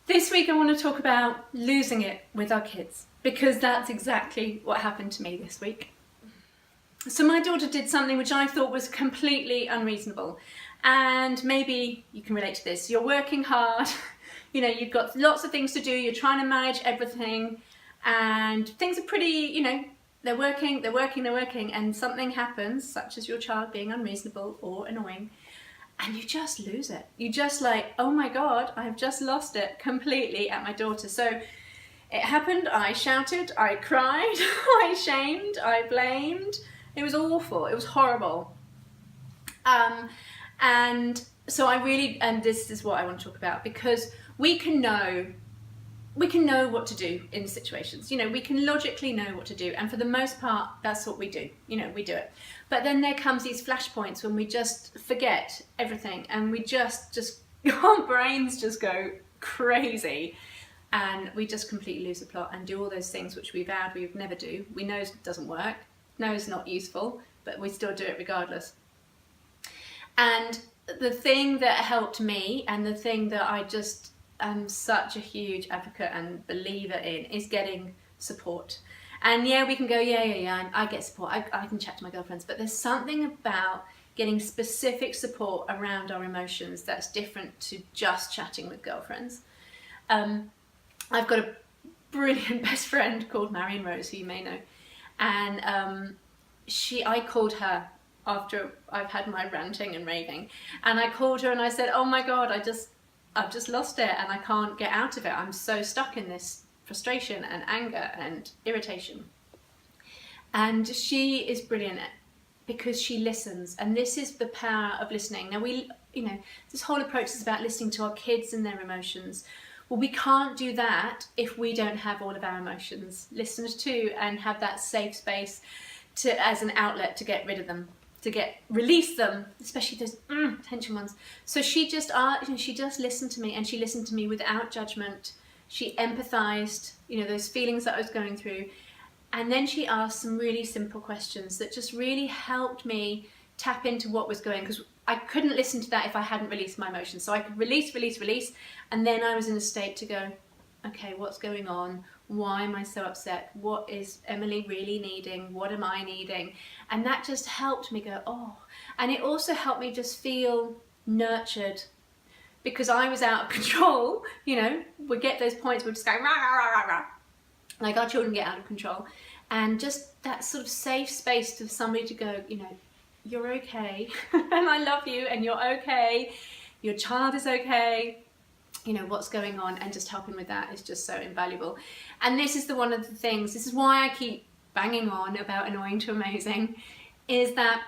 This week I want to talk about losing it with our kids, because that's exactly what happened to me this week. So my daughter did something which I thought was completely unreasonable, and maybe you can relate to this. You're working hard, you've got lots of things to do, you're trying to manage everything, and things are pretty, they're working, and something happens, such as your child being unreasonable or annoying, and you just lose it. You just like, oh my God, I've just lost it completely at my daughter. So it happened, I shouted, I cried, I shamed, I blamed. It was awful, it was horrible. And so and this is what I want to talk about, because we can know what to do in situations. We can logically know what to do, and for the most part, that's what we do. We do it. But then there comes these flashpoints when we just forget everything, and we just our brains just go crazy, and we just completely lose the plot and do all those things which we vowed we would never do. We know it doesn't work, know it's not useful, but we still do it regardless. And the thing that helped me, and the thing that I just am such a huge advocate and believer in, is getting support. And yeah, we can go, yeah, I get support, I can chat to my girlfriends, but there's something about getting specific support around our emotions that's different to just chatting with girlfriends. I've got a brilliant best friend called Marion, who you may know, and I called her after I've had my ranting and raving, and I called her and I said, oh my God, I've just lost it and I can't get out of it. I'm so stuck in this frustration and anger and irritation. And she is brilliant because she listens, and this is the power of listening. Now this whole approach is about listening to our kids and their emotions. Well, we can't do that if we don't have all of our emotions listened to and have that safe space as an outlet to get rid of them, release them, especially those tension ones. So she just listened to me, and she listened to me without judgment. She empathized, those feelings that I was going through. And then she asked some really simple questions that just really helped me tap into what was going, because I couldn't listen to that if I hadn't released my emotions. So I could release, and then I was in a state to go, okay, what's going on? Why am I so upset? What is Emily really needing? What am I needing? And that just helped me go, oh. And it also helped me just feel nurtured, because I was out of control. We get those points where we're just going, rah, rah, rah, rah, rah. Like our children get out of control. And just that sort of safe space to somebody to go, you're okay, and I love you, and you're okay, your child is okay, what's going on, and just helping with that is just so invaluable. And this is one of the things, this is why I keep banging on about annoying to amazing, is that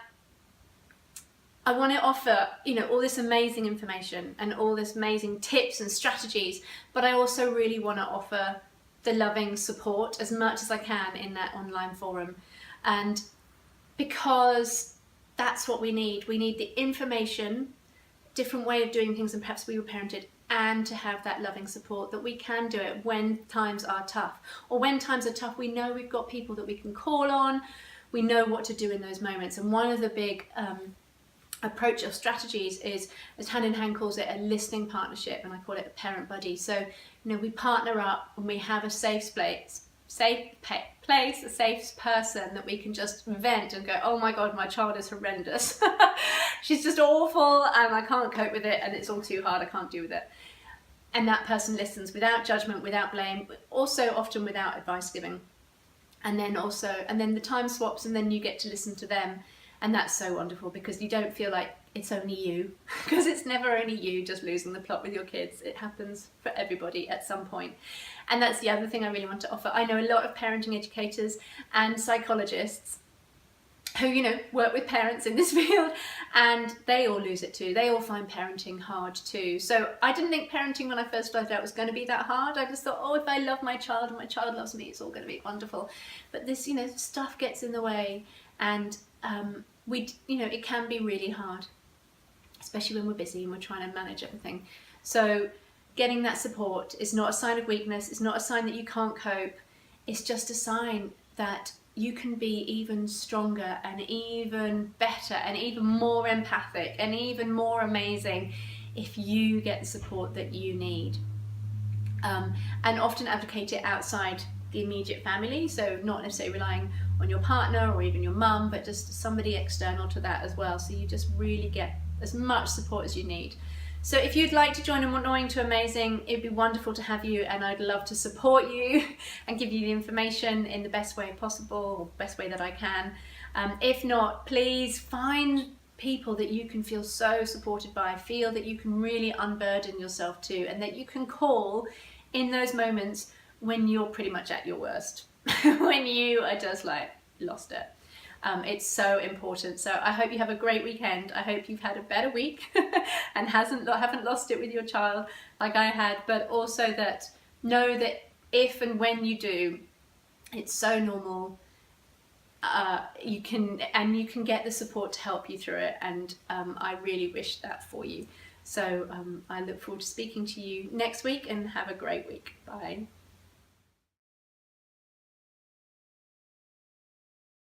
I want to offer, all this amazing information and all this amazing tips and strategies, but I also really want to offer the loving support as much as I can in that online forum. And because that's what we need the information, different way of doing things than perhaps we were parented, and to have that loving support that we can do it when times are tough. Or when times are tough, we know we've got people that we can call on, we know what to do in those moments. And one of the big approach or strategies is, as Hand in Hand calls it, a listening partnership, and I call it a parent buddy. So we partner up and we have a safe place, a safe person that we can just vent and go, oh my God, my child is horrendous. She's just awful and I can't cope with it, and it's all too hard, I can't deal with it. And that person listens without judgment, without blame, also often without advice giving. And then the time swaps, and then you get to listen to them. And that's so wonderful, because you don't feel like it's only you, because it's never only you just losing the plot with your kids. It happens for everybody at some point. And that's the other thing I really want to offer. I know a lot of parenting educators and psychologists who, work with parents in this field, and they all lose it too. They all find parenting hard too. So I didn't think parenting when I first started out was going to be that hard. I just thought, oh, if I love my child and my child loves me, it's all going to be wonderful. But this, stuff gets in the way, and it can be really hard, especially when we're busy and we're trying to manage everything. So getting that support is not a sign of weakness, it's not a sign that you can't cope, it's just a sign that you can be even stronger and even better and even more empathic and even more amazing if you get the support that you need. and often advocate it outside the immediate family, so not necessarily relying on your partner or even your mum, but just somebody external to that as well, so you just really get as much support as you need. So if you'd like to join Annoying to Amazing, it'd be wonderful to have you, and I'd love to support you and give you the information in the best way possible, or best way that I can. If not, please find people that you can feel so supported by, feel that you can really unburden yourself to, and that you can call in those moments when you're pretty much at your worst, when you are just like lost it. It's so important. So I hope you have a great weekend. I hope you've had a better week and haven't lost it with your child like I had, but also that know that if and when you do, it's so normal. You can get the support to help you through it, and I really wish that for you. So I look forward to speaking to you next week, and have a great week. Bye.